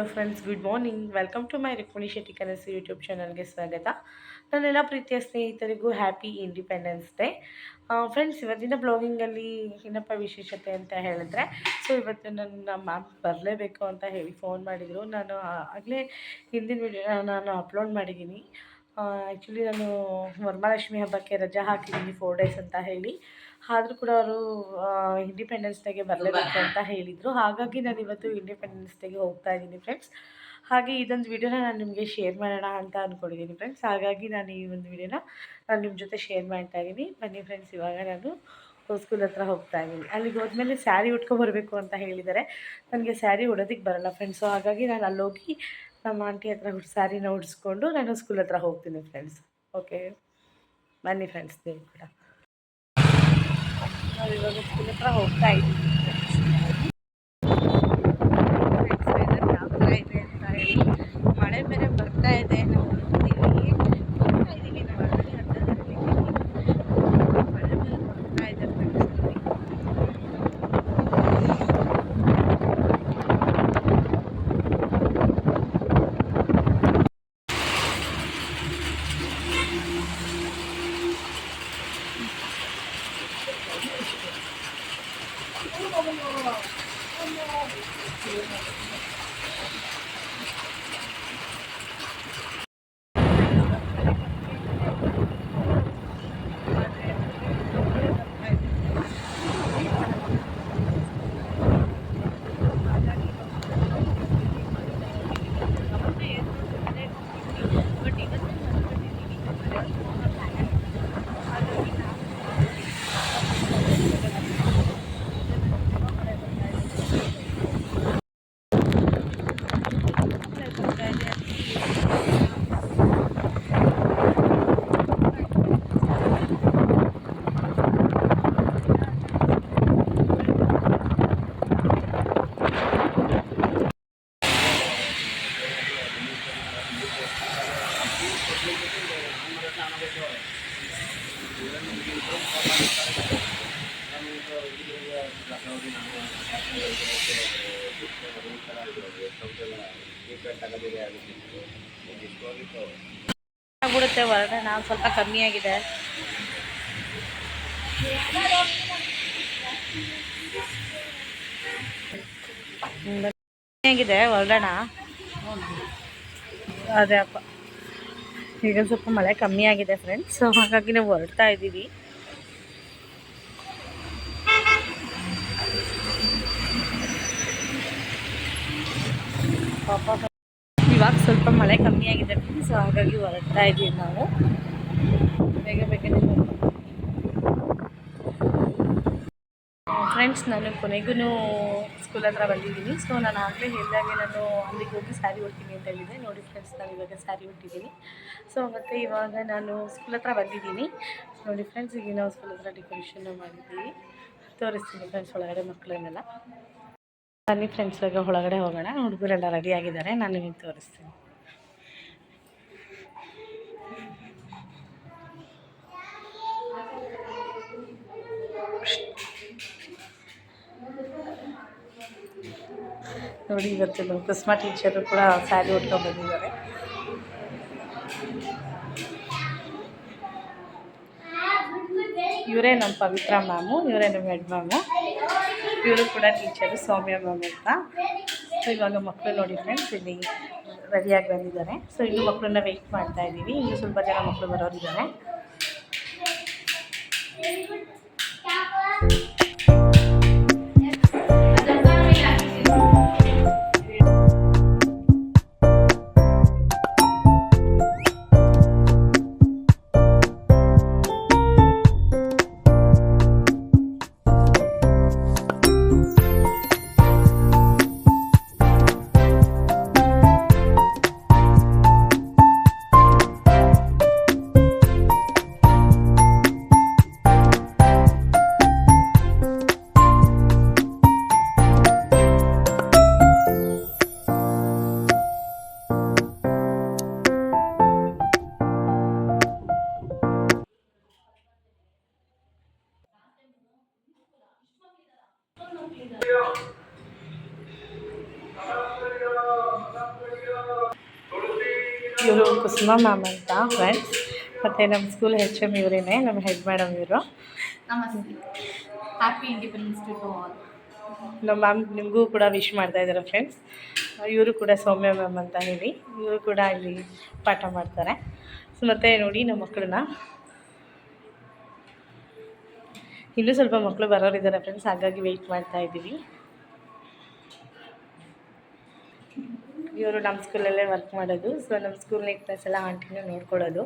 Hello friends, good morning. Welcome to my Rukmini Shetty ಕನಸು YouTube ಚಾನಲ್ಗೆ ಸ್ವಾಗತ. ನನ್ನೆಲ್ಲ ಪ್ರೀತಿಯ ಸ್ನೇಹಿತರಿಗೂ ಹ್ಯಾಪಿ ಇಂಡಿಪೆಂಡೆನ್ಸ್ ಡೇ. ಫ್ರೆಂಡ್ಸ್, ಇವತ್ತಿನ ಬ್ಲಾಗಿಂಗಲ್ಲಿ ಏನಪ್ಪ ವಿಶೇಷತೆ ಅಂತ ಹೇಳಿದ್ರೆ, ಸೊ ಇವತ್ತು ನನ್ನ ಮ್ಯಾಮ್ ಬರಲೇಬೇಕು ಅಂತ ಹೇಳಿ ಫೋನ್ ಮಾಡಿದರು. ನಾನು ಆಗಲೇ ಹಿಂದಿನ ವಿಡಿಯೋ ನಾನು ಅಪ್ಲೋಡ್ ಮಾಡಿದ್ದೀನಿ. ಆ್ಯಕ್ಚುಲಿ ನಾನು ವರಮಹಾಲಕ್ಷ್ಮಿ ಹಬ್ಬಕ್ಕೆ ರಜೆ ಹಾಕಿದ್ದೀನಿ 4 ಡೇಸ್ ಅಂತ ಹೇಳಿ. ಆದರೂ ಕೂಡ ಅವರು ಇಂಡಿಪೆಂಡೆನ್ಸ್ ಡೇಗೆ ಬರಲೇಬೇಕು ಅಂತ ಹೇಳಿದರು. ಹಾಗಾಗಿ ನಾನು ಇವತ್ತು ಇಂಡಿಪೆಂಡೆನ್ಸ್ ಡೇಗೆ ಹೋಗ್ತಾ ಇದ್ದೀನಿ ಫ್ರೆಂಡ್ಸ್. ಹಾಗೆ ಇದೊಂದು ವಿಡಿಯೋನ ನಾನು ನಿಮಗೆ ಶೇರ್ ಮಾಡೋಣ ಅಂತ ಅಂದ್ಕೊಂಡಿದ್ದೀನಿ ಫ್ರೆಂಡ್ಸ್. ಹಾಗಾಗಿ ನಾನು ಈ ಒಂದು ವಿಡಿಯೋನ ನಾನು ನಿಮ್ಮ ಜೊತೆ ಶೇರ್ ಮಾಡ್ತಾ ಇದ್ದೀನಿ. ಬನ್ನಿ ಫ್ರೆಂಡ್ಸ್, ಇವಾಗ ನಾನು ಸ್ಕೂಲ್ ಹತ್ರ ಹೋಗ್ತಾ ಇದ್ದೀನಿ. ಅಲ್ಲಿಗೆ ಹೋದ್ಮೇಲೆ ಸ್ಯಾರಿ ಉಟ್ಕೊಬರ್ಬೇಕು ಅಂತ ಹೇಳಿದ್ದಾರೆ. ನನಗೆ ಸ್ಯಾರಿ ಉಡೋದಕ್ಕೆ ಬರೋಲ್ಲ ಫ್ರೆಂಡ್ಸು. ಹಾಗಾಗಿ ನಾನು ಅಲ್ಲೋಗಿ ನಮ್ಮ ಆಂಟಿ ಹತ್ರ ಸ್ಯಾರಿನ ಉಡಿಸ್ಕೊಂಡು ನಾನು ಸ್ಕೂಲ್ ಹತ್ರ ಹೋಗ್ತೀನಿ ಫ್ರೆಂಡ್ಸ್. ಓಕೆ, ಬನ್ನಿ ಫ್ರೆಂಡ್ಸ್, ನೀವು ಕೂಡ. ನಾವು ಇವಾಗ ಸ್ಕೂಲ್ ಹತ್ರ ಹೋಗ್ತಾ ಇದ್ದೀವಿ. ಯಾವ ಥರ ಇದೆ ಅಂತ ಹೇಳಿ, ಮಳೆ ಬೇರೆ ಬರ್ತಾ ಇದೆ. ನಾವು ಹೋಗ್ತಾ ಇದ್ದೀವಿ, ನಾವು ಆಲ್ರೆಡಿ ಹತ್ತದಲ್ಲಿ ಮಳೆ ಬೇರೆ ಬರ್ತಾ ಇದೆ ಫ್ರೆಂಡ್ಸ್. ಆಗ್ಬಿಡುತ್ತೆ ಹೊರಗಡೆ. ನಾವು ಸ್ವಲ್ಪ ಕಮ್ಮಿ ಆಗಿದೆ. ಆಗಿದೆ ಹೊರಡೋಣ. ಅದೇ ಅಪ್ಪ, ಈಗ ಸ್ವಲ್ಪ ಮಳೆ ಕಮ್ಮಿ ಆಗಿದೆ ಫ್ರೆಂಡ್ಸ್. ಸೊ ಹಾಗಾಗಿ ನಾವು ಹೊರಡ್ತಾ ಇದ್ದೀವಿ. ಇವಾಗ ಸ್ವಲ್ಪ ಮಳೆ ಕಮ್ಮಿ ಆಗಿದೆ ಫ್ರೆಂಡ್ಸ್. ಸೊ ಹಾಗಾಗಿ ಹೊರಡ್ತಾ ಇದ್ದೀವಿ ನಾವು. ಬೇಗ ಬೇಗನೆ ಫ್ರೆಂಡ್ಸ್, ನಾನು ಕೊನೆಗೂ ಸ್ಕೂಲ್ ಹತ್ರ ಬಂದಿದ್ದೀನಿ. ಸೊ ನಾನು ಆಗಲೇ ಹೇಳಿದಾಗೆ ನಾನು ಅಲ್ಲಿಗೆ ಹೋಗಿ ಸ್ಯಾರಿ ಉಡ್ತೀನಿ ಅಂತ ಹೇಳಿದೆ. ನೋಡಿ ಫ್ರೆಂಡ್ಸ್, ನಾನು ಇವಾಗ ಸ್ಯಾರಿ ಉಟ್ಟಿದ್ದೀನಿ. ಸೊ ಮತ್ತು ಇವಾಗ ನಾನು ಸ್ಕೂಲ್ ಹತ್ರ ಬಂದಿದ್ದೀನಿ. ನೋಡಿ ಫ್ರೆಂಡ್ಸ್, ಈಗ ನಾವು ಸ್ಕೂಲ್ ಹತ್ರ ಡೆಕೋರೇಷನ್ ಮಾಡಿದ್ದೀವಿ. ತೋರಿಸ್ತೀನಿ ಫ್ರೆಂಡ್ಸ್ ಒಳಗಡೆ ಮಕ್ಕಳನ್ನೆಲ್ಲ. ಬನ್ನಿ ಫ್ರೆಂಡ್ಸ್, ಇವಾಗ ಒಳಗಡೆ ಹೋಗೋಣ. ಹುಡುಗರೆಲ್ಲ ರೆಡಿ ಆಗಿದ್ದಾರೆ, ನಾನು ನಿಮಗೆ ತೋರಿಸ್ತೀನಿ. ನೋಡಿ, ಇವತ್ತು ನಮ್ಮ ಕುಸುಮಾ ಟೀಚರು ಕೂಡ ಸ್ಯಾರಿ ಉಟ್ಕೊಂಡು ಬಂದಿದ್ದಾರೆ. ಇವರೇ ನಮ್ಮ ಪವಿತ್ರ ಮ್ಯಾಮು, ಇವರೇ ನಮ್ಮ ಹೆಡ್ ಮ್ಯಾಮು. ಇವರು ಕೂಡ ಟೀಚರು, ಸೌಮ್ಯ ಮ್ಯಾಮ್ ಅಂತ. ಸೊ ಇವಾಗ ಮಕ್ಕಳು ನೋಡಿ ಫ್ರೆಂಡ್ಸ್ ಇಲ್ಲಿ ರೆಡಿಯಾಗಿ ಬಂದಿದ್ದಾರೆ. ಸೊ ಇನ್ನು ಮಕ್ಕಳನ್ನ ವೆಯ್ಟ್ ಮಾಡ್ತಾ ಇದ್ದೀವಿ. ಇನ್ನು ಸ್ವಲ್ಪ ಜನ ಮಕ್ಕಳು ಬರೋರಿದ್ದಾರೆ. ಇವರು ಕುಸುಮಾ ಮ್ಯಾಮ್ ಅಂತ ಫ್ರೆಂಡ್ಸ್. ಮತ್ತು ನಮ್ಮ ಸ್ಕೂಲ್ ಹೆಚ್ ಎಮ್ ಇವರೇನೆ, ನಮ್ಮ ಹೆಡ್ ಮೇಡಮ್ ಇವರು. ನಮಸ್ತೆ. Happy independence day to all. ನಮ್ಮ ಮ್ಯಾಮ್ ನಿಮಗೂ ಕೂಡ ವಿಶ್ ಮಾಡ್ತಾ ಇದ್ದಾರೆ ಫ್ರೆಂಡ್ಸ್. ಇವರು ಕೂಡ ಸೌಮ್ಯ ಮ್ಯಾಮ್ ಅಂತ ಹೇಳಿ, ಇವರು ಕೂಡ ಇಲ್ಲಿ ಪಾಠ ಮಾಡ್ತಾರೆ. ಸೊ ಮತ್ತು ನೋಡಿ ನಮ್ಮ ಮಕ್ಕಳನ್ನ ಇನ್ನೂ ಸ್ವಲ್ಪ ಮಕ್ಕಳು ಬರೋರಿದ್ದಾರೆ ಫ್ರೆಂಡ್ಸ್, ಹಾಗಾಗಿ ವೆಯ್ಟ್ ಮಾಡ್ತಾ ಇದ್ದೀವಿ. ಇವರು ನಮ್ಮ ಸ್ಕೂಲಲ್ಲೇ ವರ್ಕ್ ಮಾಡೋದು. ಸೊ ನಮ್ಮ ಸ್ಕೂಲ್ ನೀಟ್ನೆಸ್ ಎಲ್ಲ ಆಂಟಿನೇ ನೋಡ್ಕೊಳ್ಳೋದು.